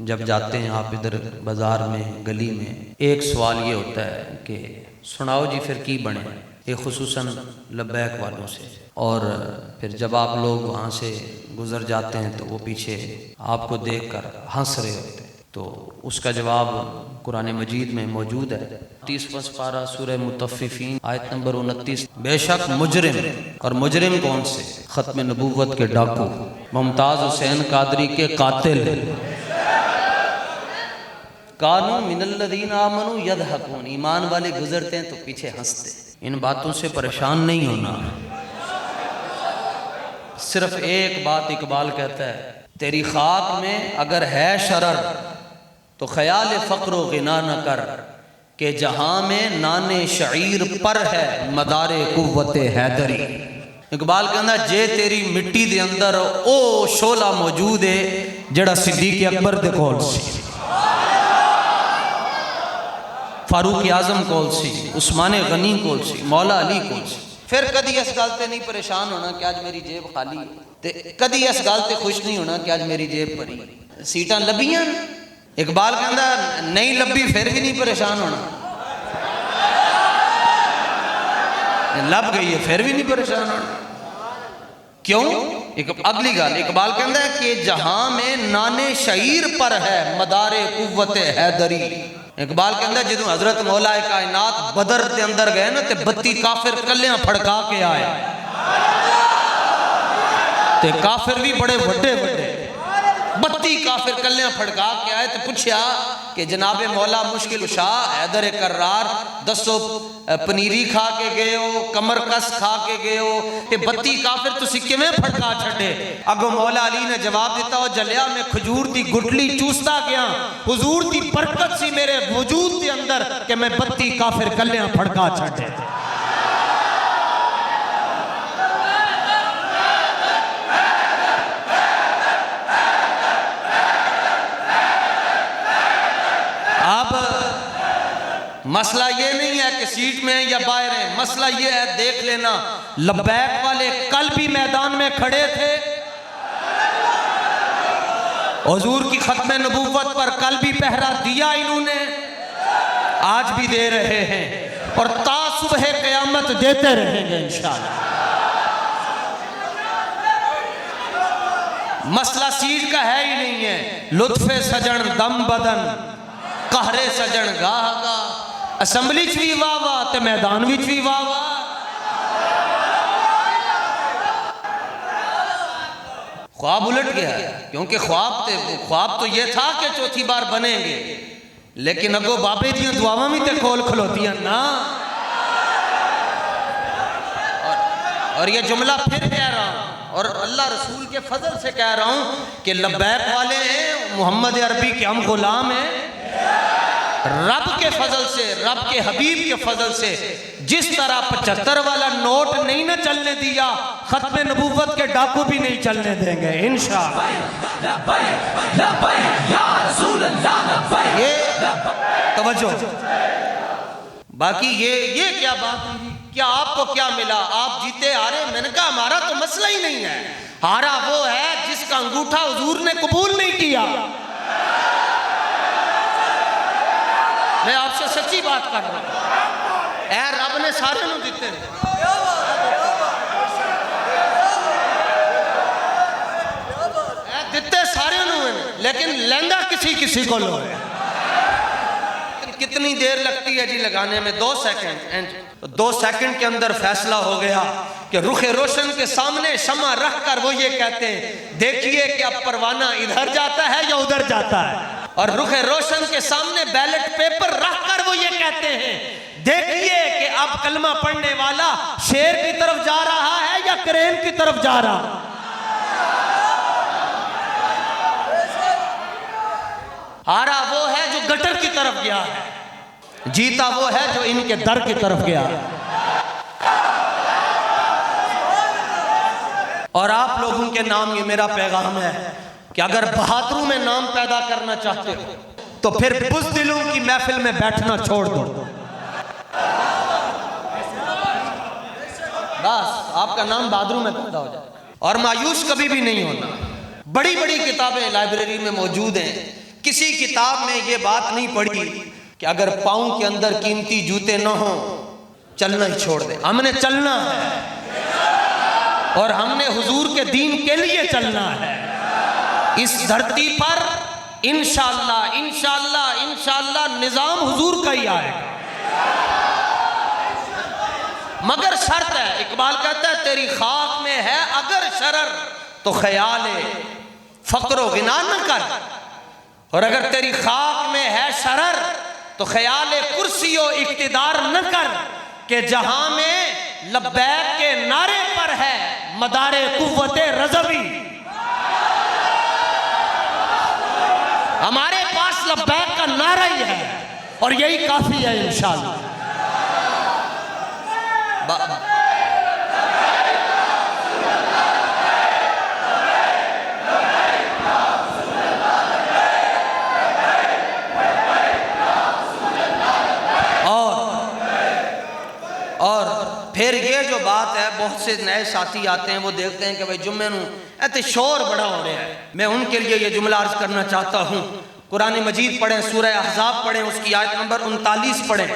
جب جاتے ہیں آپ ادھر بازار میں گلی میں، ایک سوال یہ ہوتا ہے کہ سناؤ جی پھر کی بنے، یہ خصوصاً لبیک والوں سے، اور پھر جب آپ لوگ وہاں سے گزر جاتے ہیں تو وہ پیچھے آپ کو دیکھ کر ہنس رہے ہوتے ہیں، تو اس کا جواب قرآن مجید میں موجود ہے۔ 30واں پارہ سورہ مطففین آیت نمبر 29، بے شک مجرم، اور مجرم کون سے؟ ختم نبوت کے ڈاکو، ممتاز حسین قادری کے قاتل، کانوا من الذین آمنوا یضحکون، ایمان والے گزرتے ہیں تو پیچھے ہنستے۔ ان باتوں سے پریشان نہیں ہونا، صرف ایک بات اقبال کہتا ہے، تیری خاک میں اگر ہے شرر تو خیال فقر و غنا نہ کر، کہ جہاں میں نان شعیر پر ہے مدار قوت حیدری۔ اقبال کہنا جے تیری مٹی دے اندر او شعلہ موجود ہے جڑا صدیق اکبر دے کول سی، فاروق اعظم کول سی، عثمان غنی کول سی، مولا علی کول سی، پھر کدی اس گل تے نہیں پریشان ہونا کہ آج میری جیب خالی ہے، تے کدی اس گل تے خوش نہیں ہونا کہ آج میری جیب بھری، سیٹاں لبیاں۔ اقبال کہندا نہیں لبی پھر بھی نہیں پریشان ہونا، لب گئی ہے پھر بھی نہیں پریشان ہونا۔ کیوں؟ اگلی گل اقبال کہندا ہے کہ جہاں میں نان شعیر پر ہے مدار قوت حیدری۔ اقبال کہندا ہے جدوں حضرت مولا کائنات بدر دے اندر گئے نا تے 32 کافر کلیاں پھڑکا کے آئے، تے کافر بھی بڑے وڈے وڈے، 32 کافر کلیاں پھڑکا کے آئے تے پوچھیا کہ جناب مولا مشکل کشا حیدر کرار دسو پنیری کھا کے گئے ہو، کمر کس کھا کے گئے ہو، تے 32 کافر تسی کیویں پھڑکا چھڈے؟ اگو مولا علی نے جواب دیتا ہو جلیا میں کھجور دی گٹلی چوستا گیا، حضور دی برکت سی میرے وجود دے اندر کہ میں 32 کافر کلیاں پھڑکا چھڈے۔ اب مسئلہ یہ نہیں ہے کہ سیٹ میں ہیں یا باہر ہیں، مسئلہ یہ ہے دیکھ لینا لبیک والے کل بھی میدان میں کھڑے تھے، حضور کی ختم نبوت پر کل بھی پہرا دیا انہوں نے، آج بھی دے رہے ہیں، اور تا صبح قیامت دیتے رہیں گے انشاءاللہ۔ مسئلہ سیٹ کا ہے ہی نہیں ہے، لطف سجن دم بدن قہر سجن گاہ گاہ، اسمبلی چ بھی واہ واہ تے میدان وچ بھی واہ واہ۔ خواب الٹ گیا کیونکہ خواب تو یہ تھا کہ چوتھی بار بنیں گے، لیکن اگو بابے دیاں دعاواں بھی تے کھول کھلوتیاں نا۔ اور یہ جملہ پھر کہہ رہا ہوں اور اللہ رسول کے فضل سے کہہ رہا ہوں کہ لبیک والے ہیں، محمد عربی کے ہم غلام ہیں، رب کے فضل سے، رب کے حبیب کے فضل سے جس طرح 75 والا نوٹ نہیں نہ چلنے دیا، ختم نبوت کے ڈاکو بھی نہیں چلنے دیں گے انشاءاللہ۔ یہ توجہ، باقی یہ کیا بات ہوئی، کیا آپ کو کیا ملا؟ آپ جیتے ہارے، میں نے کہا ہمارا تو مسئلہ ہی نہیں ہے، ہارا وہ ہے جس کا انگوٹھا حضور نے قبول نہیں کیا۔ میں آپ سے سچی بات کر رہا ہوں، اے رب نے سارے نو دیتے ہیں، اے دیتے سارے نو ہیں، لیکن لہنگا کسی کو لو ہے۔ کتنی دیر لگتی ہے جی لگانے میں؟ 2 سیکنڈ، 2 سیکنڈ کے اندر فیصلہ ہو گیا کہ رخ روشن کے سامنے شمع رکھ کر وہ یہ کہتے ہیں دیکھیے کہ اب پروانہ ادھر جاتا ہے یا ادھر جاتا ہے، اور رخ روشن کے سامنے بیلٹ پیپر رکھ کر وہ یہ کہتے ہیں دیکھیے کہ اب کلمہ پڑھنے والا شیر کی طرف جا رہا ہے یا کرین کی طرف جا رہا۔ ہارا وہ ہے جو گٹر کی طرف گیا ہے، جیتا وہ ہے جو ان کے در کی طرف گیا ہے۔ اور آپ لوگوں کے نام یہ میرا پیغام ہے کہ اگر بہادروں میں نام پیدا کرنا چاہتے ہو تو پھر بزدلوں کی محفل میں بیٹھنا چھوڑ دو، بس آپ کا نام بہادروں میں پیدا ہو جائے، اور مایوس کبھی بھی نہیں ہونا۔ بڑی بڑی کتابیں لائبریری میں موجود ہیں، کسی کتاب میں یہ بات نہیں پڑھی کہ اگر پاؤں کے اندر قیمتی جوتے نہ ہوں چلنا ہی چھوڑ دیں. ہم نے چلنا ہے اور ہم نے حضور کے دین کے لیے چلنا ہے. اس دھرتی پر انشاءاللہ نظام حضور کا ہی آئے گا، مگر شرط ہے. اقبال کہتا ہے تیری خاک میں ہے اگر شرر تو خیال فقر و غنا نہ کر، اور اگر تیری خاک میں ہے شرر تو خیال کرسی و اقتدار نہ کر کہ جہاں میں لبیک کے نعرے پر ہے مدار قوت رضوی. ہمارے پاس لبیک کا نعرہ ہی ہے اور یہی کافی ہے انشاءاللہ. اور پھر یہ جو بات ہے، بہت سے نئے ساتھی آتے ہیں وہ دیکھتے ہیں کہ بھئی جمعے نوں ایتے شور بڑا ہو رہا ہے. میں ان کے لیے یہ جملہ عرض کرنا چاہتا ہوں. قرآن مجید پڑھیں، سورہ احزاب پڑھیں، اس کی آیت نمبر 39 پڑھیں.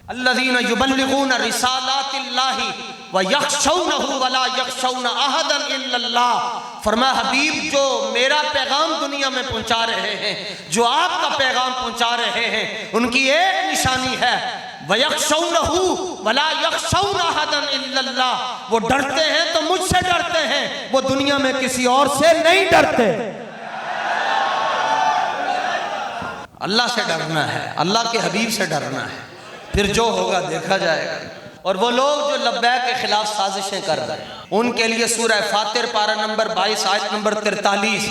الذین یبلغون رسالات اللہ ویخشونہ ولا یخشون احدا الا اللہ. فرمایا حبیب جو میرا پیغام دنیا میں پہنچا رہے ہیں، جو آپ کا پیغام پہنچا رہے ہیں، ان کی ایک نشانی ہے وَيَخْشَوْنَهُ وَلَا يَخْشَوْنَ أَحَدًا إِلَّا اللَّهِ. وہ ڈرتے ہیں تو مجھ سے ڈرتے ہیں، وہ دنیا میں کسی اور سے نہیں ڈرتے. اللہ سے ڈرنا ہے، اللہ کے حبیب سے ڈرنا ہے، پھر جو ہوگا دیکھا جائے گا. اور وہ لوگ جو لبیک کے خلاف سازشیں کر رہے ہیں ان کے لیے سورہ فاطر پارہ نمبر 22 آیت نمبر 43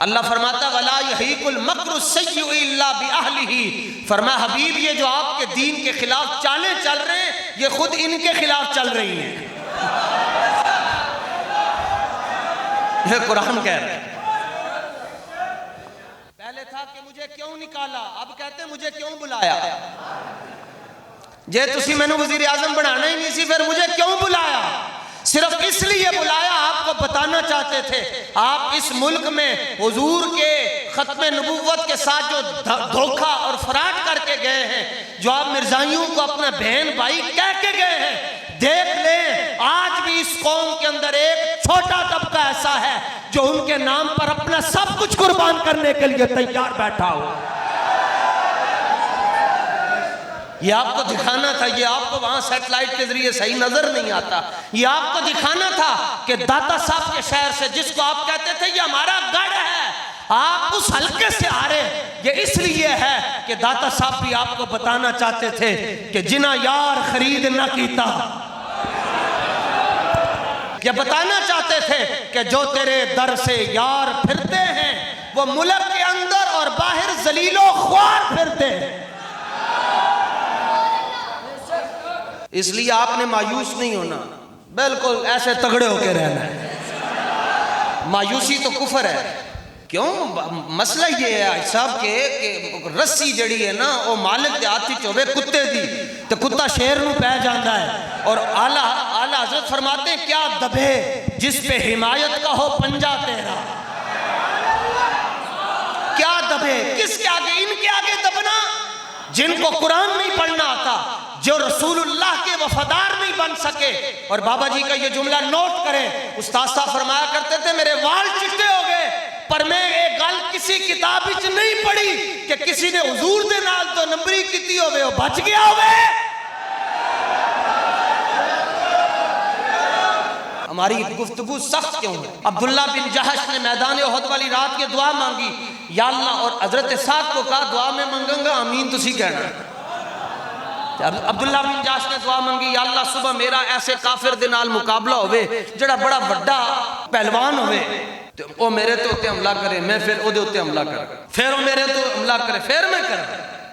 اللہ فرماتا وَلَا يَحِيقُ الْمَكْرُ السَّيِّئُ إِلَّا بِأَهْلِهِ. فرمایا حبیب یہ جو آپ کے دین کے خلاف چالیں چل رہے ہیں یہ خود ان کے خلاف چل رہی ہیں. یہ قرآن کہہ رہے ہیں. پہلے تھا کہ مجھے کیوں نکالا، اب کہتے ہیں مجھے کیوں بلایا. جے تسی میں نے وزیر اعظم بنانا ہی نہیں سی پھر مجھے کیوں بلایا؟ صرف اس لیے بلایا آپ کو بتانا چاہتے تھے آپ اس ملک میں حضور کے ختم نبوت کے ساتھ جو دھوکہ اور فراڈ کر کے گئے ہیں، جو آپ مرزائیوں کو اپنا بہن بھائی کہہ کے گئے ہیں، دیکھ لیں آج بھی اس قوم کے اندر ایک چھوٹا طبقہ ایسا ہے جو ان کے نام پر اپنا سب کچھ قربان کرنے کے لیے تیار بیٹھا ہو. یہ آپ کو دکھانا تھا، یہ آپ کو وہاں سیٹلائٹ کے ذریعے صحیح نظر نہیں آتا، یہ آپ کو دکھانا تھا کہ داتا صاحب کے شہر سے جس کو آپ کہتے تھے یہ ہمارا گڑھ ہے، آپ اس حلقے سے آ رہے. یہ اس لیے ہے کہ داتا صاحب بھی آپ کو بتانا چاہتے تھے کہ جنا یار خرید نہ کیتا. یہ بتانا چاہتے تھے کہ جو تیرے در سے یار پھرتے ہیں وہ ملک کے اندر اور باہر ذلیل و خوار پھرتے ہیں. اس لیے آپ نے مایوس نہیں ہونا، بالکل ایسے تگڑے ہو کے رہنا ہے. مایوسی تو کفر ہے. کیوں؟ مسئلہ یہ ہے صاحب کہ رسی جڑی ہے نا وہ مالک دے ہاتھ وچ ہوے کتے دی تے کتا شیر نو پہ جاندا ہے. اور اعلیٰ حضرت فرماتے ہیں کیا دبے جس پہ حمایت کا ہو پنجہ تیرا. کیا دبے کس کے آگے؟ ان کے آگے دبنا جن کو قرآن نہیں پڑھنا آتا، جو رسول اللہ کے وفادار نہیں بن سکے. اور بابا جی کا یہ جملہ نوٹ کریں، استاد صاحب فرمایا کرتے تھے میرے وال چٹے ہو گئے پر میں ایک گل کسی کتاب وچ نہیں پڑھی کہ کسی نے حضور دے نال تو نمبری کیتی ہوئے وہ بچ گیا ہوئے. ہماری گفتگو سخت کیوں ہے؟ عبداللہ بن جہش نے میدان احد والی رات کے دعا مانگی یا اللہ، اور حضرت سعد کو کہا دعا میں مانگوں گا آمین تسی کہنا. عبداللہ بن جہش نے دعا مانگی یا اللہ صبح میرا ایسے کافر دے نال مقابلہ ہوئے جڑا بڑا بڑا پہلوان ہوئے، وہ میرے تو اتے حملہ کرے میں پھر او دے اتے حملہ کر، پھر وہ میرے تو حملہ کرے پھر میں کر،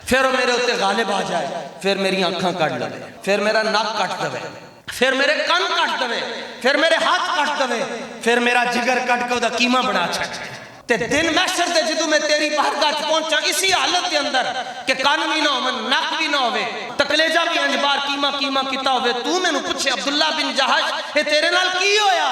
پھر وہ میرے اتے غالب آ جائے، پھر میری آنکھاں کٹ لے، پھر میرا ناک کٹ دے، پھر میرے کان کٹ دے، پھر میرے ہاتھ کٹ دے، پھر میرا جگر کٹ کے دا قیمہ بنا چھڑے. تے دن محشر دے جدو میں تیری بارگاہ پہنچا اسی حالت کے اندر کہ کان بھی نہ ہو ناک بھی نہ ہوئے تکلیجہ بھی انجبار قیمہ کیتا ہوئے، تو میں نو پوچھے عبداللہ بن جہش اے تیرے نال کی ہویا؟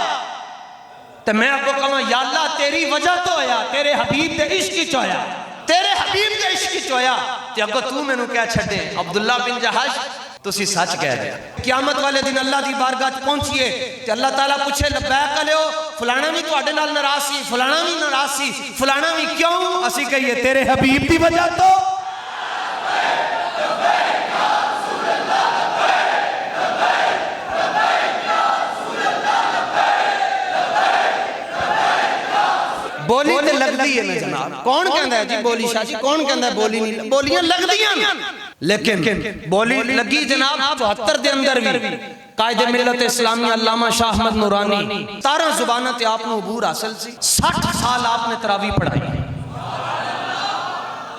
تے میں آپ کو کہا یا اللہ تیری وجہ تو ہویا، تیرے حبیب دے عشق کی چویا. تیرے حبیب کے عشق کی چویا تے اگو تو مینوں کیا چھڈے عبداللہ بن جہش تسی سچ کہہ رہے قیامت والے دن اللہ دی بارگاہ پہنچیے تے اللہ تعالیٰ پوچھے لبیک علیو فلانا بھی تواڈے نال ناراض سی فلانا بھی ناراض سی فلانا بھی کیوں اسی کہیے تیرے حبیب دی وجہ تو بولی تے لگدی ہے نا جناب کون کہندا ہے جی بولی شاہ جی کون کہندا ہے بولی نہیں بولیاں لگدیاں لیکن بولی لگی جناب 74 دے اندر بھی قائد ملت اسلامی علامہ شاہ احمد نورانی 17 زباناں تے آپ نو عبور حاصل سی 60 سال آپ نے تراویح پڑھائی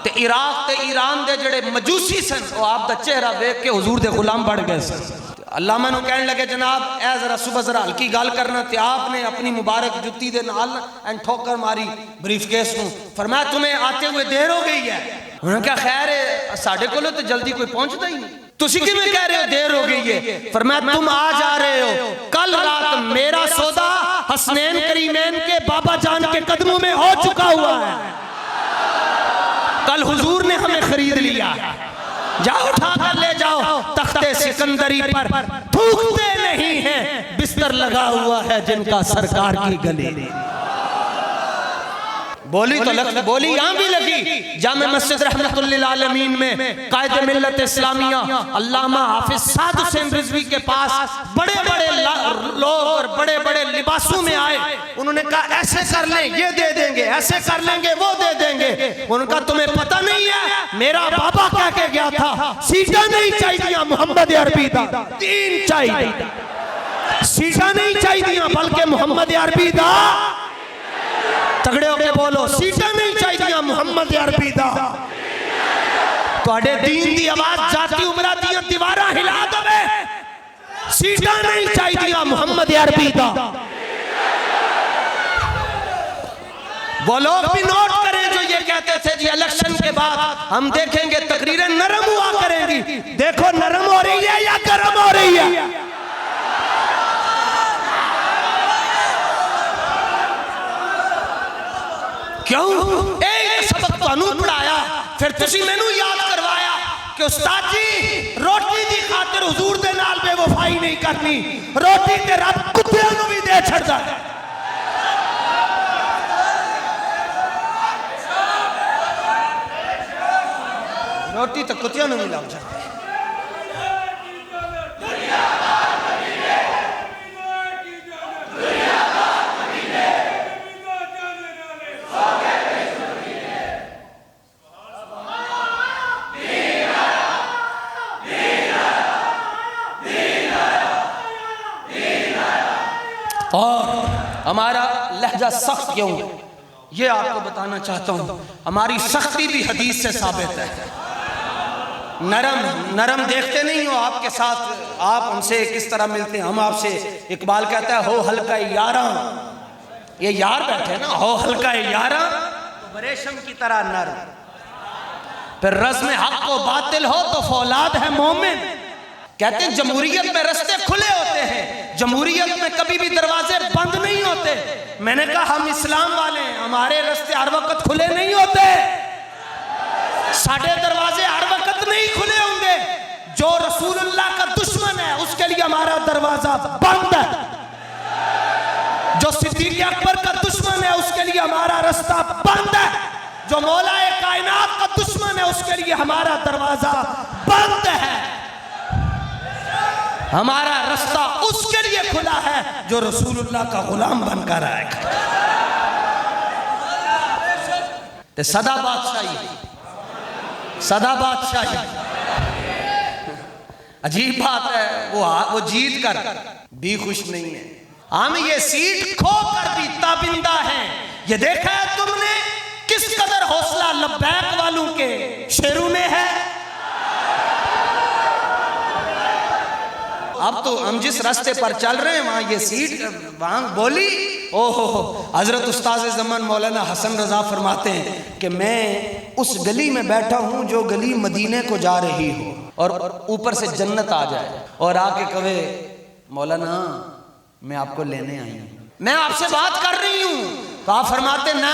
تے عراق تے ایران دے جڑے مجوسی سن وہ آپ دا چہرہ دیکھ کے حضور دے غلام بڑھ گئے سن علامہ نو کہنے لگے جناب اے ذرا صبح ذرا ہلکی گل کرنا تے آپ نے اپنی مبارک جتی دے نال اینڈ ٹھوکر ماری بریف کیس نو فرمایا تمہیں آتے ہوئے دیر ہو گئی ہے انہوں نے کہا خیر ہے ساڑھے کو لو تو جلدی کوئی پہنچتا ہی نہیں تسی کی میں کہہ رہے ہو دیر ہو گئی ہے فرمایا تم آج آ رہے ہو کل رات میرا سودا حسنین کریمین کے بابا جان کے قدموں میں ہو چکا ہوا ہے کل حضور نے ہمیں خرید لیا جاؤ اٹھا کر لے جاؤ تخت سکندری پر تھوکتے نہیں ہیں بستر لگا ہوا ہے جن کا سرکار کی گلی بولی تو لگ بولی یہاں بھی لگی جامع مسجد رحمت للعالمین میں قائد ملت اسلامیہ علامہ حافظ سعد حسین رضوی کے پاس بڑے بڑے لوگ اور بڑے بڑے لباسوں میں آئے انہوں نے کہا ایسے کر لیں یہ دے دیں گے ایسے کر لیں گے وہ دے دیں گے انہوں نے کہا تمہیں پتہ نہیں ہے میرا بابا کہہ کے گیا تھا سیٹا نہیں چاہیے محمد عربی دا دین چاہیے سیٹا نہیں چاہیے بلکہ محمد عربی دا تگڑے ہو کے بولو سیٹا نہیں چاہیے محمد عربی دا توڑے دین دی آواز جاتی عمرہ دیا دیوارہ ہلا دو بے سیٹا نہیں چاہیے محمد عربی دا وہ لوگ بھی نوٹ کریں جو یہ کہتے تھے جی الیکشن کے بعد ہم دیکھیں گے تقریریں نرم ہوا کریں گی دیکھو نرم ہو رہی ہے یا گرم ہو رہی ہے کیوں ایک سبق تو انہوں پڑھایا پھر تسی میں نو یاد کروایا کہ استاد جی روٹی دی خاطر حضور دے نال بے وفائی نہیں کرنی روٹی تے رب کتے انہوں بھی دے چھڑ جائے روٹی تے کتے انہوں بھی لگ جائے اور ہمارا لہجہ سخت کیوں ہے یہ آپ کو بتانا چاہتا ہوں ہماری سختی بھی حدیث سے ثابت ہے نرم دیکھتے نہیں ہو آپ کے ساتھ آپ ہم سے کس طرح ملتے ہیں ہم آپ سے اقبال کہتا ہے ہو ہلکا یاراں یہ یار بیٹھے نا ہو ہلکا یاراں تو بریشم کی طرح نرم پھر رزم حق و باطل ہو تو فولاد ہے مومن کہتے ہیں جمہوریت میں رستے کھلے ہوتے ہیں جمہوریت میں کبھی بھی دروازے بند نہیں ہوتے میں نے کہا ہم اسلام والے ہیں ہمارے رستے ہر وقت کھلے نہیں ہوتے ساڑھے دروازے ہر وقت نہیں کھلے ہوں گے جو رسول اللہ کا دشمن ہے اس کے لیے ہمارا دروازہ بند ہے جو صدیق اکبر کا دشمن ہے اس کے لیے ہمارا رستہ بند ہے جو مولا کائنات کا دشمن ہے اس کے لیے ہمارا دروازہ بند ہے ہمارا رستہ اس کے لیے کھلا ہے جو رسول اللہ کا غلام بن کر آئے گا صدا بادشاہی عجیب بات ہے وہ جیت کر بھی خوش نہیں ہے ہم یہ سیٹ کھو کر بھی تابندہ ہیں یہ دیکھا ہے تم نے کس قدر حوصلہ لبیک والوں کے شیروں میں ہے اب تو ہم جس راستے پر چل رہے ہیں وہاں یہ سیٹ وہاں بولی حضرت استاذ زمان مولانا حسن رضا فرماتے ہیں کہ میں اس گلی میں بیٹھا ہوں جو گلی مدینے کو جا رہی ہو اور اوپر سے جنت آ جائے اور آ کے کہے مولانا میں آپ کو لینے آئی ہوں میں آپ سے بات کر رہی ہوں تو آپ فرماتے نا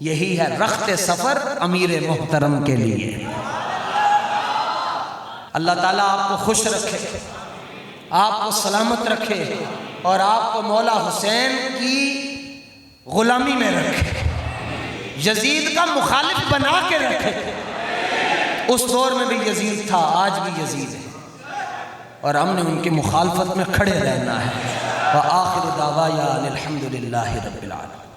یہی ہے رخت سفر امیر محترم کے لیے۔ اللہ تعالیٰ آپ کو خوش رکھے، آپ کو سلامت رکھے، اور آپ کو مولا حسین کی غلامی میں رکھے، یزید کا مخالف بنا کے رکھے۔ اس دور میں بھی یزید تھا، آج بھی یزید ہے، اور ہم نے ان کی مخالفت میں کھڑے رہنا ہے۔ وآخر دعوانا الحمد للہ رب العالمین۔